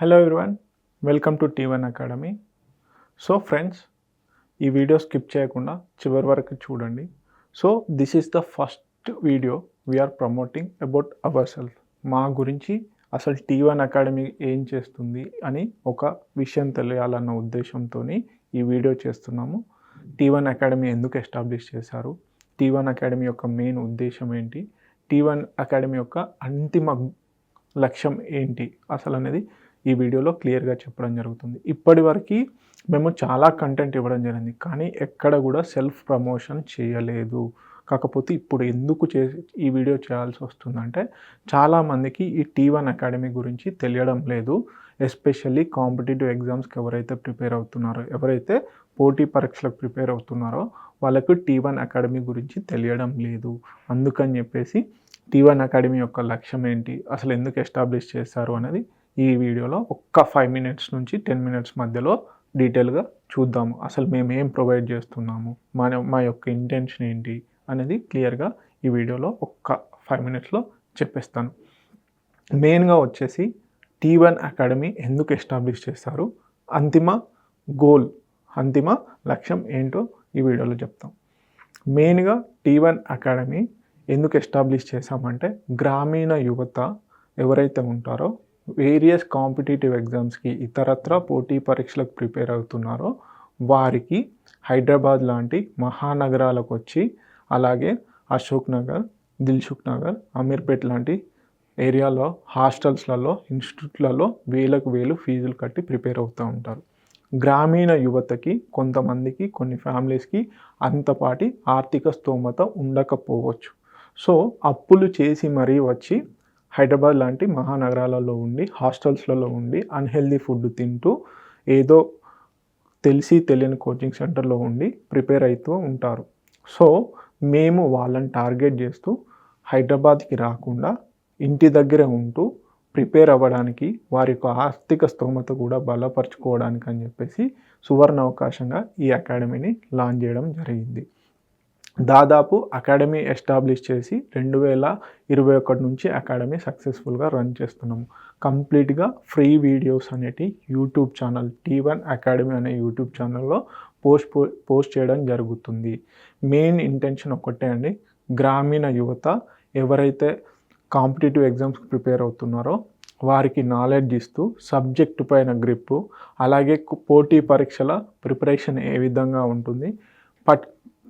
Hello everyone, welcome to T1 academy. So friends, ఈ video skip చేయకుండా చివరి వరకు చూడండి. So this is the first video we're promoting about our self. మా గురించి అసలు T1 అకాడమీ ఏం చేస్తుంది అని ఒక విషయం తెలియాలన్న ఉద్దేశంతో ఈ వీడియో చేస్తున్నాము. T1 అకాడమీ ఎందుకు ఎస్టాబ్లిష్ చేశారు, T1 అకాడమీ యొక్క మెయిన్ ఉద్దేశం ఏంటి, T1 అకాడమీ యొక్క అంతిమ లక్ష్యం ఏంటి అసలు అనేది ఈ వీడియోలో క్లియర్గా చెప్పడం జరుగుతుంది. ఇప్పటివరకు మేము చాలా కంటెంట్ ఇవ్వడం జరిగింది, కానీ ఎక్కడ కూడా సెల్ఫ్ ప్రమోషన్ చేయలేదు. కాకపోతే ఇప్పుడు ఎందుకు ఈ వీడియో చేయాల్సి వస్తుందంటే, చాలామందికి ఈ T1 అకాడమీ గురించి తెలియడం లేదు. ఎస్పెషల్లీ కాంపిటేటివ్ ఎగ్జామ్స్కి ఎవరైతే ప్రిపేర్ అవుతున్నారో, ఎవరైతే పోటీ పరీక్షలకు ప్రిపేర్ అవుతున్నారో వాళ్ళకు T1 అకాడమీ గురించి తెలియడం లేదు. అందుకని చెప్పేసి T1 అకాడమీ యొక్క లక్ష్యం ఏంటి, అసలు ఎందుకు ఎస్టాబ్లిష్ చేశారు అనేది ఈ వీడియోలో ఒక్క 5 మినిట్స్ నుంచి 10 మినిట్స్ మధ్యలో డీటెయిల్గా చూద్దాము. అసలు మేము ఏం ప్రొవైడ్ చేస్తున్నాము, మా యొక్క ఇంటెన్షన్ ఏంటి అనేది క్లియర్గా ఈ వీడియోలో ఒక్క 5 మినిట్స్లో చెప్పేస్తాను. మెయిన్గా వచ్చేసి T1 అకాడమీ ఎందుకు ఎస్టాబ్లిష్ చేశారు, అంతిమ గోల్, అంతిమ లక్ష్యం ఏంటో ఈ వీడియోలో చెప్తాం. మెయిన్గా T1 అకాడమీ ఎందుకు ఎస్టాబ్లిష్ చేశామంటే, గ్రామీణ యువత ఎవరైతే ఉంటారో వేరియస్ కాంపిటేటివ్ ఎగ్జామ్స్కి ఇతరత్ర పోటీ పరీక్షలకు ప్రిపేర్ అవుతున్నారో వారికి హైదరాబాద్ లాంటి మహానగరాలకు వచ్చి, అలాగే అశోక్ నగర్, దిల్సుఖ్ నగర్, అమీర్పేట్ లాంటి ఏరియాలో హాస్టల్స్లలో, ఇన్స్టిట్యూట్లలో వేలకు ఫీజులు కట్టి ప్రిపేర్ అవుతూ ఉంటారు. గ్రామీణ యువతకి, కొంతమందికి, కొన్ని ఫ్యామిలీస్కి అంతపాటి ఆర్థిక స్తోమత ఉండకపోవచ్చు. సో అప్పులు చేసి మరీ వచ్చి హైదరాబాద్ లాంటి మహానగరాలలో ఉండి, హాస్టల్స్లలో ఉండి అన్హెల్దీ ఫుడ్ తింటూ ఏదో తెలిసి తెలియని కోచింగ్ సెంటర్లో ఉండి ప్రిపేర్ అవుతూ ఉంటారు. సో మేము వాళ్ళని టార్గెట్ చేస్తూ హైదరాబాద్కి రాకుండా ఇంటి దగ్గరే ఉంటూ ప్రిపేర్ అవ్వడానికి, వారి యొక్క ఆర్థిక స్తోమత కూడా బలపరుచుకోవడానికి అని చెప్పేసి సువర్ణ అవకాశంగా ఈ అకాడమీని లాంచ్ చేయడం జరిగింది. దాదాపు అకాడమీ ఎస్టాబ్లిష్ చేసి 2021 నుంచి అకాడమీ సక్సెస్ఫుల్గా రన్ చేస్తున్నాము. కంప్లీట్గా ఫ్రీ వీడియోస్ అనేటి యూట్యూబ్ ఛానల్ T1 అకాడమీ అనే యూట్యూబ్ ఛానల్లో పోస్ట్ చేయడం జరుగుతుంది. మెయిన్ ఇంటెన్షన్ ఒకటే అండి, గ్రామీణ యువత ఎవరైతే కాంపిటేటివ్ ఎగ్జామ్స్కి ప్రిపేర్ అవుతున్నారో వారికి నాలెడ్జ్ ఇస్తూ, సబ్జెక్టు పైన గ్రిప్పు, అలాగే పోటీ పరీక్షల ప్రిపరేషన్ ఏ విధంగా ఉంటుంది,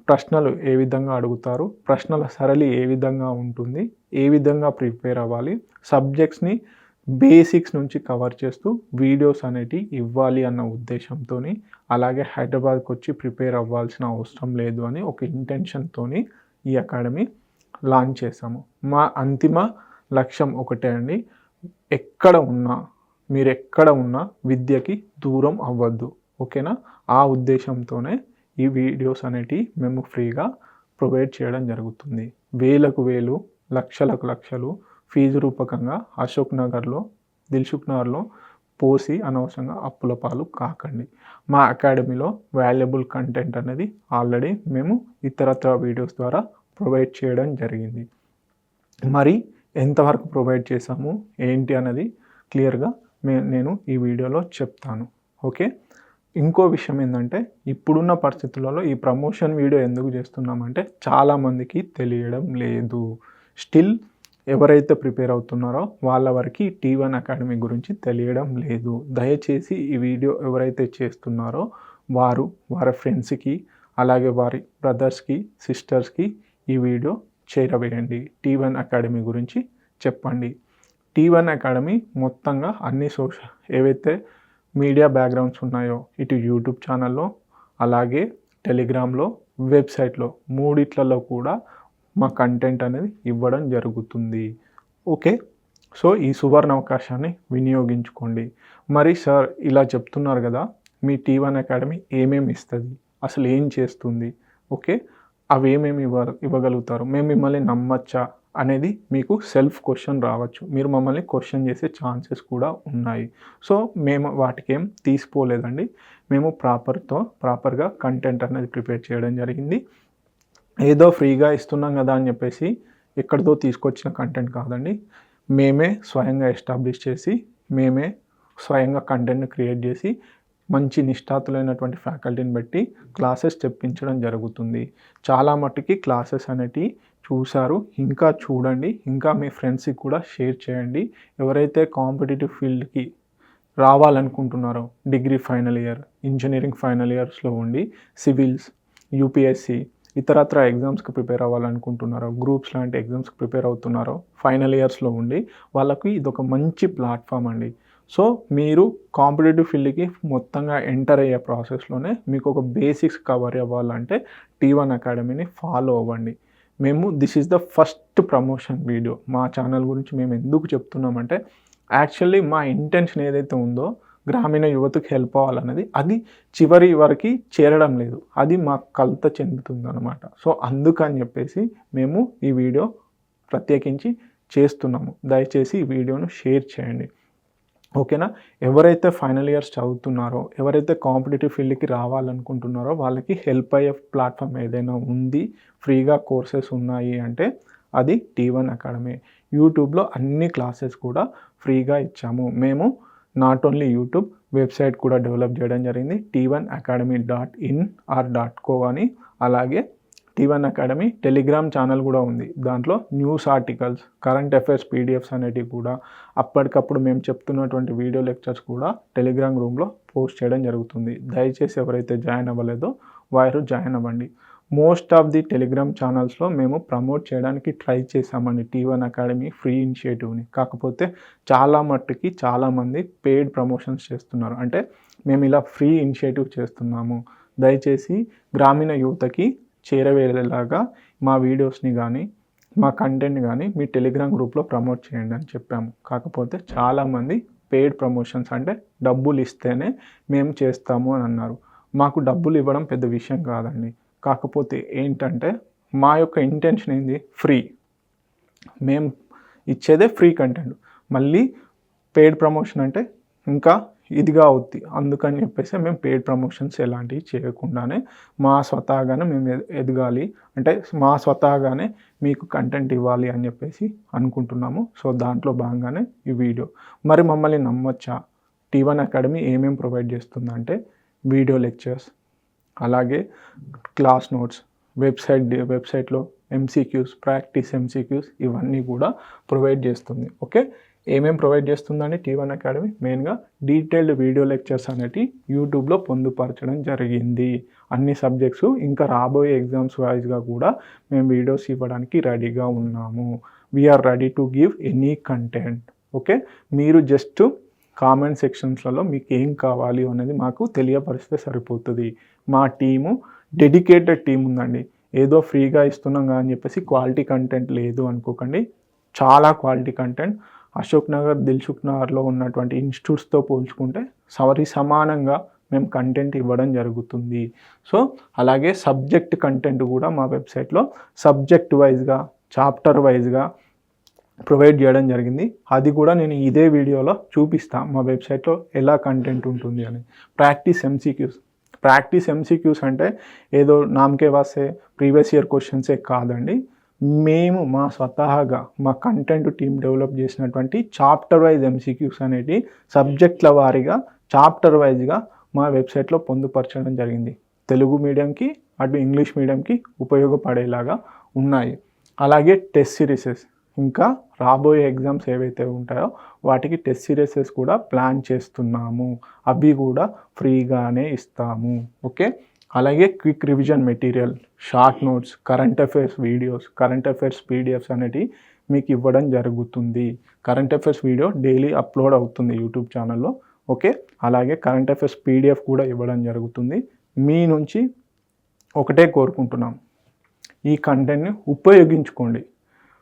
ప్రశ్నలు ఏ విధంగా అడుగుతారు, ప్రశ్నల సరళి ఏ విధంగా ఉంటుంది, ఏ విధంగా ప్రిపేర్ అవ్వాలి, సబ్జెక్ట్స్ని బేసిక్స్ నుంచి కవర్ చేస్తూ వీడియోస్ అనేటివి ఇవ్వాలి అన్న ఉద్దేశంతో, అలాగే హైదరాబాద్కి వచ్చి ప్రిపేర్ అవ్వాల్సిన అవసరం లేదు అని ఒక ఇంటెన్షన్తో ఈ అకాడమీ లాంచ్ చేశాము. మా అంతిమ లక్ష్యం ఒకటే అండి, మీరు ఎక్కడ ఉన్నా విద్యకి దూరం అవ్వద్దు, ఓకేనా? ఆ ఉద్దేశంతోనే ఈ వీడియోస్ అనేటివి మేము ఫ్రీగా ప్రొవైడ్ చేయడం జరుగుతుంది. వేలు, లక్షలు ఫీజు రూపకంగా అశోక్ నగర్లో, దిల్సుఖ్ నగర్లో పోసి అనవసరంగా అప్పుల పాలు కాకండి. మా అకాడమీలో వాల్యుబుల్ కంటెంట్ అనేది ఆల్రెడీ మేము ఇతరత్ర వీడియోస్ ద్వారా ప్రొవైడ్ చేయడం జరిగింది. మరి ఎంతవరకు ప్రొవైడ్ చేశాము ఏంటి అనేది క్లియర్గా నేను ఈ వీడియోలో చెప్తాను, ఓకే? ఇంకో విషయం ఏంటంటే, ఇప్పుడున్న పరిస్థితులలో ఈ ప్రమోషన్ వీడియో ఎందుకు చేస్తున్నామంటే, చాలామందికి తెలియడం లేదు. స్టిల్ ఎవరైతే ప్రిపేర్ అవుతున్నారో వాళ్ళ వరకు T1 అకాడమీ గురించి తెలియడం లేదు. దయచేసి ఈ వీడియో ఎవరైతే చేస్తున్నారో వారి ఫ్రెండ్స్కి, అలాగే వారి బ్రదర్స్కి, సిస్టర్స్కి ఈ వీడియో చేరవేయండి. T1 అకాడమీ గురించి చెప్పండి. T1 అకాడమీ మొత్తంగా అన్ని ఏవైతే మీడియా బ్యాక్గ్రౌండ్స్ ఉన్నాయో, ఇటు యూట్యూబ్ ఛానల్లో, అలాగే టెలిగ్రామ్లో, వెబ్సైట్లో, మూడిట్లలో కూడా మా కంటెంట్ అనేది ఇవ్వడం జరుగుతుంది, ఓకే? సో ఈ సువర్ణ అవకాశాన్ని వినియోగించుకోండి. మరి సార్ ఇలా చెప్తున్నారు కదా, మీ T1 అకాడమీ ఏమేమి ఇస్తుంది, అసలు ఏం చేస్తుంది, ఓకే? అవి ఏమేమి ఇవ్వగలుగుతారు, మేము మిమ్మల్ని నమ్మచ్చా అనేది మీకు సెల్ఫ్ క్వశ్చన్ రావచ్చు. మీరు మమ్మల్ని క్వశ్చన్ చేసే ఛాన్సెస్ కూడా ఉన్నాయి. సో మేము వాటికి ఏం తీసిపోలేదండి. మేము ప్రాపర్గా కంటెంట్ అనేది ప్రిపేర్ చేయడం జరిగింది. ఏదో ఫ్రీగా ఇస్తున్నాం కదా అని చెప్పేసి ఎక్కడితో తీసుకొచ్చిన కంటెంట్ కాదండి. మేమే స్వయంగా ఎస్టాబ్లిష్ చేసి, మేమే స్వయంగా కంటెంట్ని క్రియేట్ చేసి మంచి నిష్ణాతులైనటువంటి ఫ్యాకల్టీని బట్టి క్లాసెస్ చెప్పించడం జరుగుతుంది. చాలా మట్టుకి క్లాసెస్ అనేటివి చూసారు, ఇంకా చూడండి, ఇంకా మీ ఫ్రెండ్స్కి కూడా షేర్ చేయండి. ఎవరైతే కాంపిటేటివ్ ఫీల్డ్కి రావాలనుకుంటున్నారో, degree final year, engineering final ఇయర్స్లో ఉండి సివిల్స్, యూపీఎస్సి ఇతరత్ర ఎగ్జామ్స్కి ప్రిపేర్ అవ్వాలనుకుంటున్నారో, గ్రూప్స్ లాంటి ఎగ్జామ్స్కి ప్రిపేర్ అవుతున్నారో, ఫైనల్ ఇయర్స్లో ఉండి వాళ్ళకి ఇదొక మంచి ప్లాట్ఫామ్ అండి. సో మీరు కాంపిటేటివ్ ఫీల్డ్కి మొత్తంగా ఎంటర్ అయ్యే ప్రాసెస్లోనే మీకు ఒక బేసిక్స్ కవర్ అవ్వాలంటే T1 అకాడమీని ఫాలో అవ్వండి. This is the first promotion video. మా ఛానల్ గురించి మేము ఎందుకు చెప్తున్నామంటే యాక్చువల్లీ మా ఇంటెన్షన్ ఏదైతే ఉందో గ్రామీణ యువతకు హెల్ప్ అవ్వాలన్నది అది చివరి వరకు చేరడం లేదు, అది మాకు కలత చెందుతుంది అనమాట. సో అందుకని చెప్పేసి మేము ఈ వీడియో ప్రత్యేకించి చేస్తున్నాము. దయచేసి ఈ వీడియోను షేర్ చేయండి, ఓకేనా. ఎవరైతే ఫైనల్ ఇయర్స్ చదువుతున్నారో, ఎవరైతే కాంపిటేటివ్ ఫీల్డ్కి రావాలనుకుంటున్నారో వాళ్ళకి హెల్ప్ అయ్యే ప్లాట్ఫామ్ ఏదైనా ఉంది, ఫ్రీగా కోర్సెస్ ఉన్నాయి అంటే అది T1 అకాడమీ. యూట్యూబ్లో అన్ని క్లాసెస్ కూడా ఫ్రీగా ఇచ్చాము మేము. నాట్ ఓన్లీ యూట్యూబ్, వెబ్సైట్ కూడా డెవలప్ చేయడం జరిగింది, t1academy.in or .co అని. అలాగే T1 అకాడమీ టెలిగ్రామ్ ఛానల్ కూడా ఉంది. దాంట్లో news articles, current affairs PDFs అనేటివి కూడా అప్పటికప్పుడు మేము చెప్తున్నటువంటి వీడియో లెక్చర్స్ కూడా టెలిగ్రామ్ రూమ్లో పోస్ట్ చేయడం జరుగుతుంది. దయచేసి ఎవరైతే జాయిన్ అవ్వలేదో వారు జాయిన్ అవ్వండి. మోస్ట్ ఆఫ్ ది టెలిగ్రామ్ ఛానల్స్లో మేము ప్రమోట్ చేయడానికి ట్రై చేసామండి T1 అకాడమీ ఫ్రీ ఇనిషియేటివ్ని. కాకపోతే చాలామంది పెయిడ్ ప్రమోషన్స్ చేస్తున్నారు. అంటే మేము ఇలా ఫ్రీ ఇనిషియేటివ్ చేస్తున్నాము, దయచేసి గ్రామీణ యువతకి చేరవేరేలాగా మా వీడియోస్ని కానీ మా కంటెంట్ని కానీ మీ టెలిగ్రామ్ గ్రూప్లో ప్రమోట్ చేయండి అని చెప్పాము. కాకపోతే చాలామంది పెయిడ్ ప్రమోషన్స్ అంటే డబ్బులు ఇస్తేనే మేము చేస్తాము అని అన్నారు. మాకు డబ్బులు ఇవ్వడం పెద్ద విషయం కాదండి. కాకపోతే ఏంటంటే మా యొక్క ఇంటెన్షన్ ఏంది, ఫ్రీ. మేము ఇచ్చేదే ఫ్రీ కంటెంట్, మళ్ళీ పెయిడ్ ప్రమోషన్ అంటే ఇంకా ఇదిగా అవుద్ది. అందుకని చెప్పేసి మేము పెయిడ్ ప్రమోషన్స్ ఎలాంటివి చేయకుండానే మా స్వతహాగానే మేము ఎదగాలి, అంటే మా స్వతహాగానే మీకు కంటెంట్ ఇవ్వాలి అని చెప్పేసి అనుకుంటున్నాము. సో దాంట్లో భాగంగానే ఈ వీడియో. మరి మమ్మల్ని నమ్మొచ్చా? T1 అకాడమీ ఏమేమి ప్రొవైడ్ చేస్తుందంటే వీడియో లెక్చర్స్, అలాగే క్లాస్ నోట్స్, వెబ్సైట్లో MCQs, ప్రాక్టీస్ MCQs ఇవన్నీ కూడా ప్రొవైడ్ చేస్తుంది. ఓకే, ఏమేమి ప్రొవైడ్ చేస్తుందండి T1 అకాడమీ? మెయిన్గా డీటెయిల్డ్ వీడియో లెక్చర్స్ అనేవి యూట్యూబ్లో పొందుపరచడం జరిగింది. అన్ని సబ్జెక్ట్స్, ఇంకా రాబోయే ఎగ్జామ్స్ వైజ్గా కూడా మేము వీడియోస్ ఇవ్వడానికి రెడీగా ఉన్నాము. We're ready to give any content. Okay, మీరు జస్ట్ కామెంట్ సెక్షన్స్లలో మీకు ఏం కావాలి అనేది మాకు తెలియపరిస్తే సరిపోతుంది. మా టీము డెడికేటెడ్ టీం ఉందండి. ఏదో ఫ్రీగా ఇస్తున్నాం అని చెప్పేసి క్వాలిటీ కంటెంట్ లేదు అనుకోకండి. చాలా క్వాలిటీ కంటెంట్. అశోక్ నగర్, దిల్సుఖ్ నగర్లో ఉన్నటువంటి ఇన్స్టిట్యూట్స్తో పోల్చుకుంటే సమానంగా మేము కంటెంట్ ఇవ్వడం జరుగుతుంది. సో అలాగే సబ్జెక్ట్ కంటెంట్ కూడా మా వెబ్సైట్లో సబ్జెక్ట్ వైజ్గా, చాప్టర్ వైజ్గా ప్రొవైడ్ చేయడం జరిగింది. అది కూడా నేను ఇదే వీడియోలో చూపిస్తాను మా వెబ్సైట్లో ఎలా కంటెంట్ ఉంటుంది అని. ప్రాక్టీస్ MCQs అంటే ఏదో నామకే వాసే ప్రీవియస్ ఇయర్ క్వశ్చన్సే కాదండి. మేము మా స్వతహాగా మా కంటెంట్ టీం డెవలప్ చేసినటువంటి చాప్టర్ వైజ్ MCQs అనేవి సబ్జెక్టుల వారీగా చాప్టర్ వైజ్గా మా వెబ్సైట్లో పొందుపరచడం జరిగింది. తెలుగు మీడియంకి అటు ఇంగ్లీష్ మీడియంకి ఉపయోగపడేలాగా ఉన్నాయి. అలాగే టెస్ట్ సిరీసెస్, ఇంకా రాబోయే ఎగ్జామ్స్ ఏవైతే ఉంటాయో వాటికి టెస్ట్ సిరీసెస్ కూడా ప్లాన్ చేస్తున్నాము. అవి కూడా ఫ్రీగానే ఇస్తాము. ఓకే, అలాగే quick revision material, short notes, current affairs videos, current affairs PDFs అనేవి మీకు ఇవ్వడం జరుగుతుంది. Current affairs video daily upload అవుతుంది యూట్యూబ్ ఛానల్లో. ఓకే, అలాగే కరెంట్ అఫైర్స్ పీడిఎఫ్ కూడా ఇవ్వడం జరుగుతుంది. మీ నుంచి ఒకటే కోరుకుంటున్నాం, ఈ కంటెంట్ని ఉపయోగించుకోండి,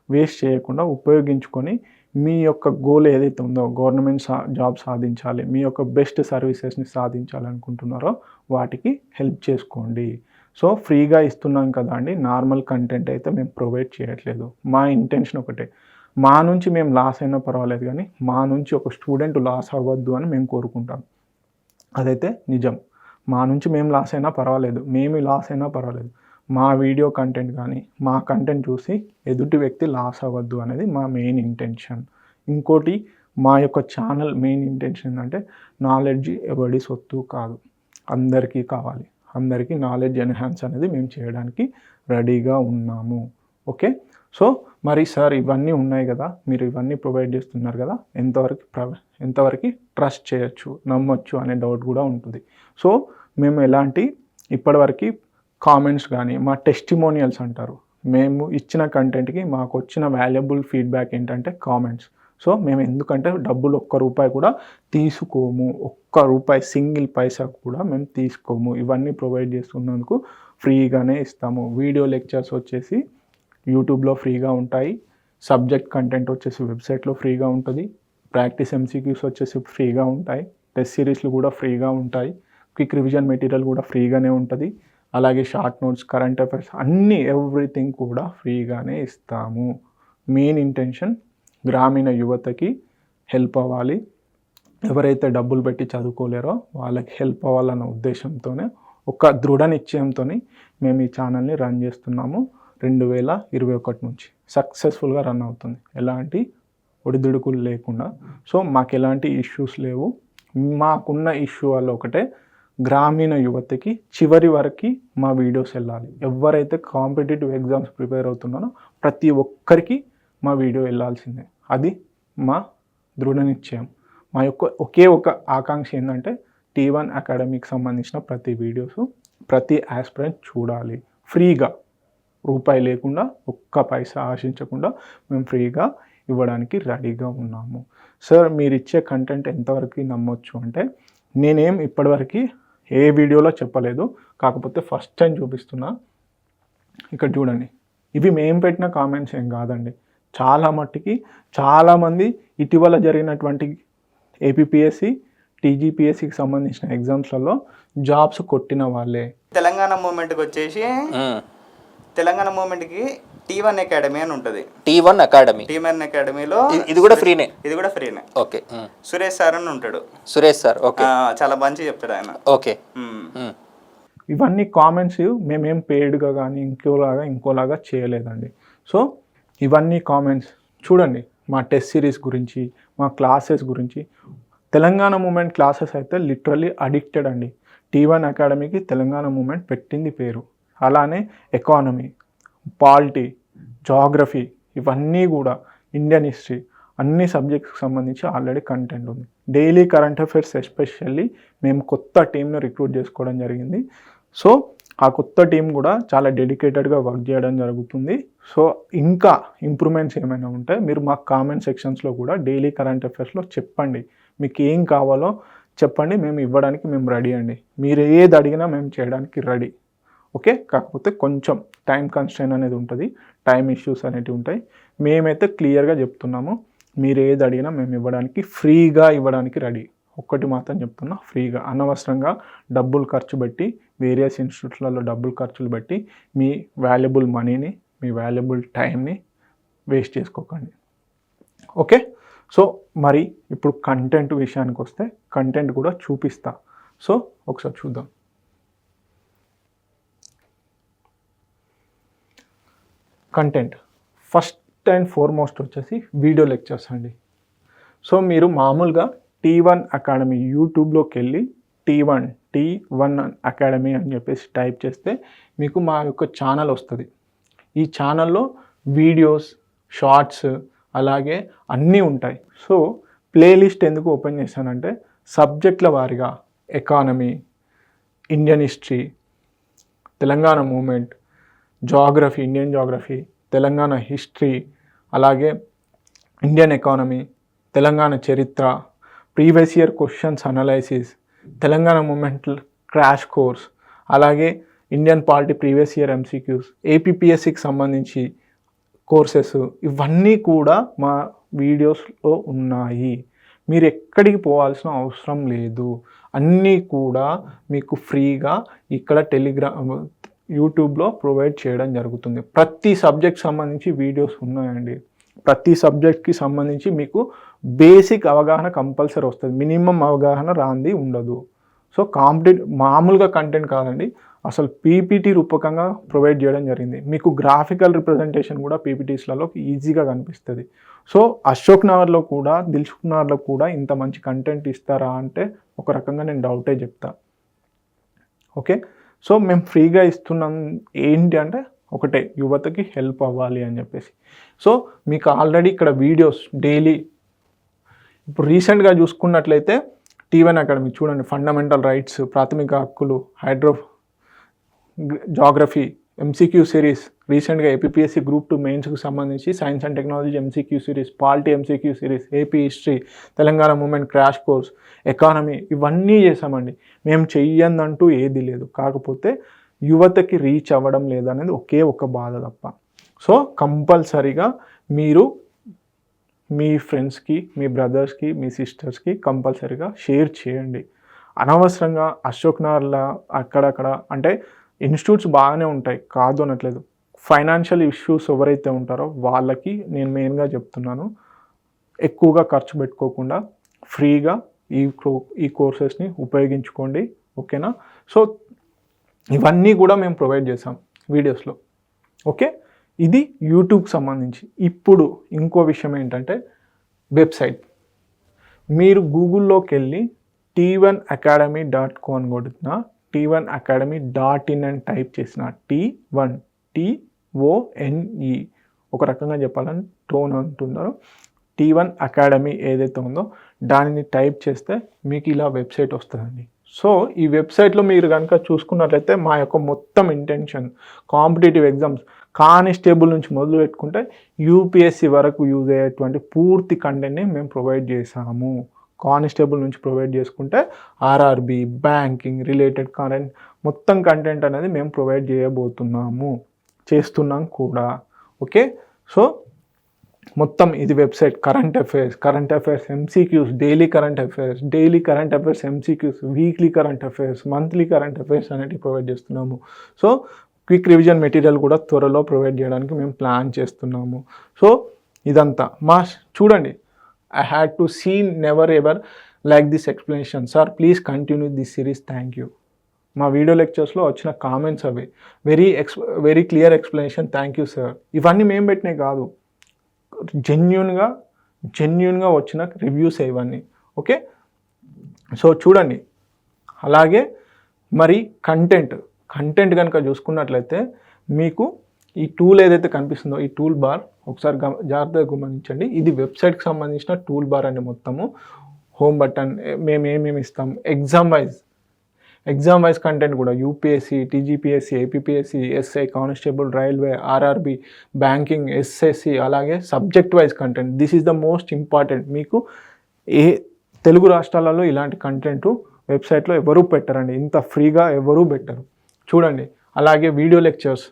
వేస్ట్ చేయకుండా ఉపయోగించుకొని మీ యొక్క గోల్ ఏదైతే ఉందో, గవర్నమెంట్ జాబ్ సాధించాలి, మీ యొక్క బెస్ట్ సర్వీసెస్ని సాధించాలనుకుంటున్నారో వాటికి హెల్ప్ చేసుకోండి. సో ఫ్రీగా ఇస్తున్నాం కదా అండి, నార్మల్ కంటెంట్ అయితే మేము ప్రొవైడ్ చేయట్లేదు. మా ఇంటెన్షన్ ఒకటే, మా నుంచి మేము లాస్ అయినా పర్వాలేదు కానీ మా నుంచి ఒక స్టూడెంట్ లాస్ అవ్వద్దు అని మేము కోరుకుంటాం. అదైతే నిజం. మా నుంచి మేము లాస్ అయినా పర్వాలేదు, మేము లాస్ అయినా పర్వాలేదు, మా వీడియో కంటెంట్ కానీ మా కంటెంట్ చూసి ఎదుటి వ్యక్తి లాస్ అవ్వద్దు అనేది మా మెయిన్ ఇంటెన్షన్. ఇంకోటి, మా యొక్క ఛానల్ మెయిన్ ఇంటెన్షన్ ఏంటంటే నాలెడ్జ్ ఎవరి సొత్తు కాదు, అందరికీ కావాలి. అందరికీ నాలెడ్జ్ ఎన్హాన్స్ అనేది మేము చేయడానికి రెడీగా ఉన్నాము. ఓకే, సో మరి సార్ ఇవన్నీ ఉన్నాయి కదా, మీరు ఇవన్నీ ప్రొవైడ్ చేస్తున్నారు కదా, ఎంతవరకు ట్రస్ట్ చేయొచ్చు, నమ్మొచ్చు అనే డౌట్ కూడా ఉంటుంది. సో మేము ఎలాంటి ఇప్పటివరకు కామెంట్స్ కానీ మా టెస్టిమోనియల్స్ అంటారు, మేము ఇచ్చిన కంటెంట్కి మాకు వచ్చిన వాల్యుబుల్ ఫీడ్బ్యాక్ ఏంటంటే కామెంట్స్. సో మేము ఎందుకంటే డబ్బులు ₹1 కూడా తీసుకోము, ₹1 సింగిల్ పైసా కూడా మేము తీసుకోము. ఇవన్నీ ప్రొవైడ్ చేస్తున్నందుకు ఫ్రీగానే ఇస్తాము. వీడియో లెక్చర్స్ వచ్చేసి యూట్యూబ్లో ఫ్రీగా ఉంటాయి, సబ్జెక్ట్ కంటెంట్ వచ్చేసి వెబ్సైట్లో ఫ్రీగా ఉంటుంది, ప్రాక్టీస్ MCQs వచ్చేసి ఫ్రీగా ఉంటాయి, టెస్ట్ సిరీస్లు కూడా ఫ్రీగా ఉంటాయి, క్విక్ రివిజన్ మెటీరియల్ కూడా ఫ్రీగానే ఉంటుంది, అలాగే షార్ట్ నోట్స్, కరెంట్ అఫైర్స్ అన్నీ ఎవ్రీథింగ్ కూడా ఫ్రీగానే ఇస్తాము. మెయిన్ ఇంటెన్షన్ గ్రామీణ యువతకి హెల్ప్ అవ్వాలి, ఎవరైతే డబ్బులు పెట్టి చదువుకోలేరో వాళ్ళకి హెల్ప్ అవ్వాలన్న ఉద్దేశంతోనే, ఒక దృఢ నిశ్చయంతో మేము ఈ ఛానల్ని రన్ చేస్తున్నాము. 2021 నుంచి సక్సెస్ఫుల్గా రన్ అవుతుంది, ఎలాంటి ఒడిదుడుకులు లేకుండా. సో మాకు ఎలాంటి ఇష్యూస్ లేవు. మాకున్న ఇష్యూ వల్ల ఒకటే, గ్రామీణ యువతకి చివరి వరకు మా వీడియోస్ వెళ్ళాలి. ఎవరైతే కాంపిటేటివ్ ఎగ్జామ్స్ ప్రిపేర్ అవుతున్నారో ప్రతి ఒక్కరికి మా వీడియో వెళ్ళాల్సిందే. అది మా దృఢ నిశ్చయం. మా యొక్క ఒకే ఒక ఆకాంక్ష ఏంటంటే T1 అకాడమీకి సంబంధించిన ప్రతి వీడియోస్ ప్రతి ఆస్పిరెంట్ చూడాలి. ఫ్రీగా, రూపాయి లేకుండా, ₹1 ఆశించకుండా మేము ఫ్రీగా ఇవ్వడానికి రెడీగా ఉన్నాము. సార్ మీరు ఇచ్చే కంటెంట్ ఎంతవరకు నమ్మొచ్చు అంటే, నేనేం ఇప్పటివరకు ఏ వీడియోలో చెప్పలేదు, కాకపోతే ఫస్ట్ టైం చూపిస్తున్నా. ఇక్కడ చూడండి, ఇవి మేము పెట్టిన కామెంట్స్ ఏం కాదండి. చాలా మట్టుకి చాలామంది ఇటీవల జరిగినటువంటి APPSC, TGPSCకి సంబంధించిన ఎగ్జామ్స్లలో జాబ్స్ కొట్టిన వాళ్ళే. తెలంగాణ మూమెంట్కి వచ్చేసి తెలంగాణ మూమెంట్కి T1 అకాడమీ అని ఉంటుంది. T1 అకాడమీలో ఇది కూడా ఫ్రీనే. ఓకే. సురేష్ సార్ అని ఉంటాడు. సురేష్ సార్, ఓకే, చాలా మంచి చెప్తాడు ఆయన. ఓకే. ఇవన్నీ కామెంట్స్ మేమేం పెయిడ్గా కానీ ఇంకోలాగా చేయలేదండి. సో ఇవన్నీ కామెంట్స్ చూడండి. మా టెస్ట్ సిరీస్ గురించి, మా క్లాసెస్ గురించి, తెలంగాణ మూమెంట్ క్లాసెస్ అయితే లిటరల్లీ అడిక్టెడ్ అండి. T1 అకాడమీకి తెలంగాణ మూమెంట్ పెట్టింది పేరు. అలానే ఎకానమీ, పాలిటీ, జాగ్రఫీ, ఇవన్నీ కూడా ఇండియన్ హిస్టరీ, అన్ని సబ్జెక్ట్స్కి సంబంధించి ఆల్రెడీ కంటెంట్ ఉంది. డైలీ కరెంట్ అఫైర్స్ ఎస్పెషల్లీ మేము కొత్త టీంను రిక్రూట్ చేసుకోవడం జరిగింది. సో ఆ కొత్త టీం కూడా చాలా డెడికేటెడ్గా వర్క్ చేయడం జరుగుతుంది. సో ఇంకా ఇంప్రూవ్మెంట్స్ ఏమైనా ఉంటే మీరు మా కామెంట్ సెక్షన్స్లో కూడా డైలీ కరెంట్ అఫైర్స్లో చెప్పండి, మీకు ఏం కావాలో చెప్పండి, మేము ఇవ్వడానికి మేము రెడీ అండి. మీరు ఏది అడిగినా మేము చేయడానికి రెడీ. ఓకే, కాకపోతే కొంచెం టైం కన్స్ట్రెయిన్ అనేది ఉంటుంది, టైం ఇష్యూస్ అనేవి ఉంటాయి. మేమైతే క్లియర్గా చెప్తున్నాము, మీరు ఏది అడిగినా మేము ఇవ్వడానికి ఫ్రీగా ఇవ్వడానికి రెడీ. ఒక్కటి మాత్రం చెప్తున్నా, ఫ్రీగా, అనవసరంగా డబ్బులు ఖర్చు పెట్టి, వేరియస్ ఇన్స్టిట్యూట్లలో డబ్బులు ఖర్చులు పెట్టి మీ వాల్యుబుల్ మనీని, మీ వాల్యుబుల్ టైంని వేస్ట్ చేసుకోకండి. ఓకే, సో మరి ఇప్పుడు కంటెంట్ విషయానికి వస్తే కంటెంట్ కూడా చూపిస్తా. సో ఒకసారి చూద్దాం. కంటెంట్ ఫస్ట్ అండ్ ఫార్మోస్ట్ వచ్చేసి వీడియో లెక్చర్స్ అండి. సో మీరు మామూలుగా T1 అకాడమీ యూట్యూబ్లోకి వెళ్ళి T1 అకాడమీ అని చెప్పేసి టైప్ చేస్తే మీకు మా యొక్క ఛానల్ వస్తుంది. ఈ ఛానల్లో వీడియోస్, షార్ట్స్ అలాగే అన్నీ ఉంటాయి. సో ప్లేలిస్ట్ ఎందుకు ఓపెన్ చేశానంటే, సబ్జెక్టుల వారీగా economy, Indian history, Telangana movement, geography, Indian geography, Telangana history, అలాగే ఇండియన్ ఎకానమీ, తెలంగాణ చరిత్ర, previous year questions analysis, Telangana movement crash course, అలాగే Indian polity previous year MCQs, APPSCకి సంబంధించి కోర్సెస్, ఇవన్నీ కూడా మా వీడియోస్లో ఉన్నాయి. మీరు ఎక్కడికి పోవాల్సిన అవసరం లేదు, అన్నీ కూడా మీకు ఫ్రీగా ఇక్కడ యూట్యూబ్లో ప్రొవైడ్ చేయడం జరుగుతుంది. ప్రతి సబ్జెక్ట్ సంబంధించి వీడియోస్ ఉన్నాయండి. ప్రతి సబ్జెక్ట్కి సంబంధించి మీకు బేసిక్ అవగాహన కంపల్సరీ వస్తుంది, మినిమం అవగాహన రాంది ఉండదు. సో మామూలుగా కంటెంట్ కాదండి, అసలు పీపీటీ రూపకంగా ప్రొవైడ్ చేయడం జరిగింది. మీకు గ్రాఫికల్ రిప్రజెంటేషన్ కూడా పీపీటీస్లలో ఈజీగా కనిపిస్తుంది. సో అశోక్ నగర్లో కూడా దిల్సుఖ్ నగర్లో కూడా ఇంత మంచి కంటెంట్ ఇస్తారా అంటే ఒక రకంగా నేను డౌటే చెప్తా. ఓకే, సో మేము ఫ్రీగా ఇస్తున్నాం ఏంటి అంటే ఒకటే, యువతకి హెల్ప్ అవ్వాలి అని చెప్పేసి. సో మీకు ఆల్రెడీ ఇక్కడ వీడియోస్ డైలీ, ఇప్పుడు రీసెంట్గా చూసుకున్నట్లయితే T1 అకాడమీ చూడండి, ఫండమెంటల్ రైట్స్, ప్రాథమిక హక్కులు, జాగ్రఫీ, ఎంసీక్యూ సిరీస్, రీసెంట్గా ఏపీఎస్సీ గ్రూప్ 2 మెయిన్స్కి సంబంధించి science and technology MCQ series, polity MCQ series, AP history, Telangana movement crash course, economy, ఇవన్నీ చేసామండి. మేము చెయ్యందంటూ ఏది లేదు, కాకపోతే యువతకి రీచ్ అవ్వడం లేదనేది ఒకే ఒక బాధ తప్ప. సో కంపల్సరీగా మీరు మీ ఫ్రెండ్స్కి, మీ బ్రదర్స్కి, మీ సిస్టర్స్కి కంపల్సరీగా షేర్ చేయండి. అనవసరంగా అశోక్ నగర్లో అక్కడక్కడ అంటే ఇన్స్టిట్యూట్స్ బాగానే ఉంటాయి, కాదు అనట్లేదు. ఫైనాన్షియల్ ఇష్యూస్ ఎవరైతే ఉంటారో వాళ్ళకి నేను మెయిన్గా చెప్తున్నాను, ఎక్కువగా ఖర్చు పెట్టుకోకుండా ఫ్రీగా ఈ కోర్సెస్ని ఉపయోగించుకోండి. ఓకేనా? సో ఇవన్నీ కూడా మేము ప్రొవైడ్ చేసాం వీడియోస్లో. ఓకే, ఇది యూట్యూబ్కి సంబంధించి. ఇప్పుడు ఇంకో విషయం ఏంటంటే వెబ్సైట్. మీరు గూగుల్లోకి వెళ్ళి T1academy.com అని కొడుతున్న, T1academy.in అని టైప్ చేసిన, T1TONE ఒక రకంగా చెప్పాలని టోన్ అంటున్నారు. T1 అకాడమీ ఏదైతే ఉందో దానిని టైప్ చేస్తే మీకు ఇలా వెబ్సైట్ వస్తుందండి. సో ఈ వెబ్సైట్లో మీరు కనుక చూసుకున్నట్లయితే మా యొక్క మొత్తం ఇంటెన్షన్ కాంపిటేటివ్ ఎగ్జామ్స్, కానిస్టేబుల్ నుంచి మొదలు పెట్టుకుంటే యూపీఎస్సీ వరకు యూజ్ అయ్యేటువంటి పూర్తి కంటెంట్ని మేము ప్రొవైడ్ చేసాము. కానిస్టేబుల్ నుంచి ప్రొవైడ్ చేసుకుంటే ఆర్ఆర్బి, బ్యాంకింగ్ రిలేటెడ్ కంటెంట్, మొత్తం కంటెంట్ అనేది మేము ప్రొవైడ్ చేస్తున్నాం కూడా. ఓకే, సో మొత్తం ఇది website. Current affairs MCQs, daily current affairs MCQs, weekly current affairs, monthly current affairs అనేవి ప్రొవైడ్ చేస్తున్నాము. సో క్విక్ రివిజన్ మెటీరియల్ కూడా త్వరలో ప్రొవైడ్ చేయడానికి మేము ప్లాన్ చేస్తున్నాము. సో ఇదంతా చూడండి, I had to see never ever like this explanation. Sir, please continue this series. Thank you. మా వీడియో లెక్చర్స్లో వచ్చిన కామెంట్స్ అవి, very clear explanation, thank you sir. ఇవన్నీ మేము పెట్టినవి కాదు, జెన్యున్గా వచ్చిన రివ్యూస్ ఇవన్నీ. ఓకే, సో చూడండి. అలాగే మరి కంటెంట్ కనుక చూసుకున్నట్లయితే మీకు ఈ టూల్ ఏదైతే కనిపిస్తుందో, ఈ టూల్ బార్ ఒకసారి జాగ్రత్తగా గమనించండి. ఇది వెబ్సైట్కి సంబంధించిన టూల్ బార్ అండి. మొత్తము హోమ్ బటన్, మేము ఏమేమి ఇస్తాం, ఎగ్జామ్ వైజ్ కంటెంట్ కూడా, UPSC, TGPSC, APSC, SI, constable, railway, RRB, banking, SSC, అలాగే subject wise content. This is the most important. మీకు తెలుగు రాష్ట్రాలలో ఇలాంటి కంటెంట్ వెబ్సైట్లో ఎవరూ పెట్టరండి, ఇంత ఫ్రీగా ఎవరూ పెట్టరు. చూడండి. అలాగే video lectures,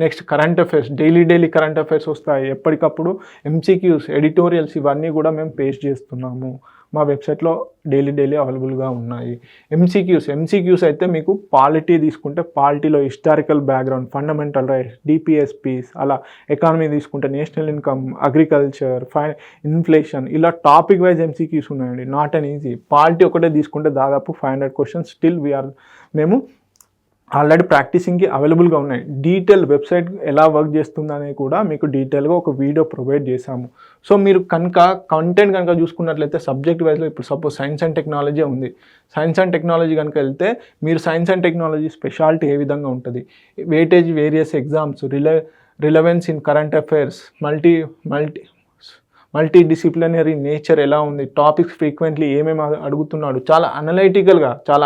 next current affairs, daily current affairs వస్తాయి ఎప్పటికప్పుడు, ఎంసీక్యూస్, ఎడిటోరియల్స్, ఇవన్నీ కూడా మేము పేస్ట్ చేస్తున్నాము. మా వెబ్సైట్లో డైలీ అవైలబుల్గా ఉన్నాయి. ఎంసీక్యూస్ అయితే మీకు పాలిటీ తీసుకుంటే పాలిటీలో historical background, fundamental rights, DPSPs, అలా ఎకానమీ తీసుకుంటే నేషనల్ ఇన్కమ్, అగ్రికల్చర్, ఇన్ఫ్లేషన్, ఇలా టాపిక్ వైజ్ ఎంసీక్యూస్ ఉన్నాయండి. Not and easy. పాలిటీ ఒకటే తీసుకుంటే దాదాపు 500 క్వశ్చన్స్ స్టిల్ మేము ఆల్రెడీ ప్రాక్టీసింగ్కి అవైలబుల్గా ఉన్నాయి. డీటెయిల్ వెబ్సైట్ ఎలా వర్క్ చేస్తుందనే కూడా మీకు డీటెయిల్గా ఒక వీడియో ప్రొవైడ్ చేశాము. సో మీరు కంటెంట్ కనుక చూసుకున్నట్లయితే సబ్జెక్ట్ వైజ్లో ఇప్పుడు సపోజ్ సైన్స్ అండ్ టెక్నాలజీ ఉంది. సైన్స్ అండ్ టెక్నాలజీ కనుక వెళ్తే మీరు సైన్స్ అండ్ టెక్నాలజీ స్పెషాలిటీ ఏ విధంగా ఉంటుంది, weightage various exams, relevance in current affairs, multi disciplinary nature ఎలా ఉంది, టాపిక్స్ ఫ్రీక్వెంట్లీ ఏమేమి అడుగుతున్నాడు, చాలా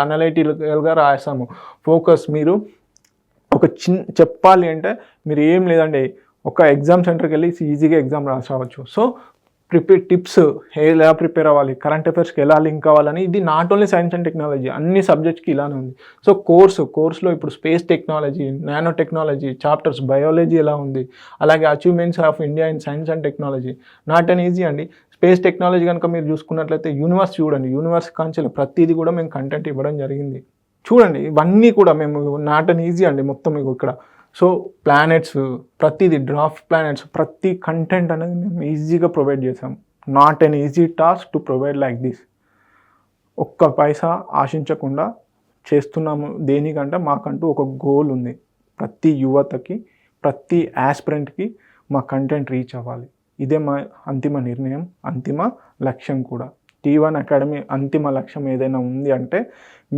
అనలైటికల్గా రాసాము. ఫోకస్, మీరు ఒక చెప్పాలి అంటే మీరు ఏం లేదండి, ఒక ఎగ్జామ్ సెంటర్కి వెళ్ళి ఈజీగా ఎగ్జామ్ రాసవచ్చు. సో టిప్స్ ఎలా ప్రిపేర్ అవ్వాలి, కరెంట్ అఫైర్స్కి ఎలా లింక్ అవ్వాలని, ఇది not only science and technology, అన్ని సబ్జెక్ట్స్కి ఇలానే ఉంది. సో కోర్సులో ఇప్పుడు space technology, nano technology chapters, biology ఎలా ఉంది, అలాగే achievements of India in science and technology, not and easy అండి. స్పేస్ టెక్నాలజీ కనుక మీరు చూసుకున్నట్లయితే యూనివర్స్ చూడండి, యూనివర్స్ కాంచెలు ప్రతిదీ కూడా మేము కంటెంట్ ఇవ్వడం జరిగింది. చూడండి, ఇవన్నీ కూడా మేము నాట్ అండ్ ఈజీ అండి. మొత్తం మీకు ఇక్కడ సో ప్లానెట్స్, ప్రతిదీ డ్రాఫ్ట్ ప్లానెట్స్, ప్రతి కంటెంట్ అనేది మేము ఈజీగా ప్రొవైడ్ చేసాం. Not an easy task to provide like this. ఒక్క పైసా ఆశించకుండా చేస్తున్నాము. దేనికంటే మాకంటూ ఒక గోల్ ఉంది. ప్రతి యువతకి, ప్రతి యాస్పిరెంట్కి మా కంటెంట్ రీచ్ అవ్వాలి. ఇదే మా అంతిమ నిర్ణయం, అంతిమ లక్ష్యం కూడా. T1 అకాడమీ అంతిమ లక్ష్యం ఏదైనా ఉంది అంటే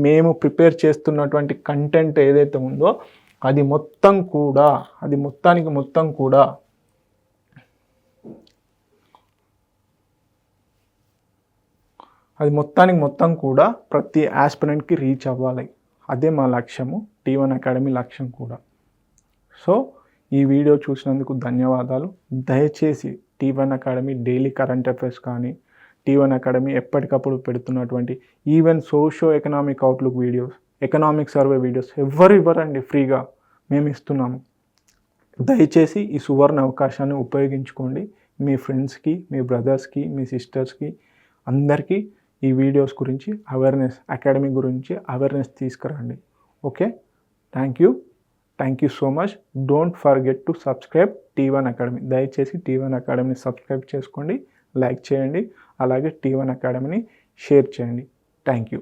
మేము ప్రిపేర్ చేస్తున్నటువంటి కంటెంట్ ఏదైతే ఉందో అది మొత్తం కూడా ప్రతి యాస్పిరెంట్కి రీచ్ అవ్వాలి. అదే మా లక్ష్యము, T1 అకాడమీ లక్ష్యం కూడా. సో ఈ వీడియో చూసినందుకు ధన్యవాదాలు. దయచేసి T1 academy daily current affairs కానీ, T1 అకాడమీ ఎప్పటికప్పుడు పెడుతున్నటువంటి even socio economic outlook videos, economic survey videos ఇవ్వరండి, ఫ్రీగా మేము ఇస్తున్నాము. దయచేసి ఈ సువర్ణ అవకాశాన్ని ఉపయోగించుకోండి. మీ ఫ్రెండ్స్కి, మీ బ్రదర్స్కి, మీ సిస్టర్స్కి అందరికీ ఈ వీడియోస్ గురించి అవేర్నెస్, అకాడమీ గురించి అవేర్నెస్ తీసుకురండి. Okay, thank you so much. Don't forget to subscribe T1 academy. దయచేసి T1 అకాడమీని సబ్స్క్రైబ్ చేసుకోండి, లైక్ చేయండి, అలాగే T1 అకాడమీని షేర్ చేయండి. Thank you.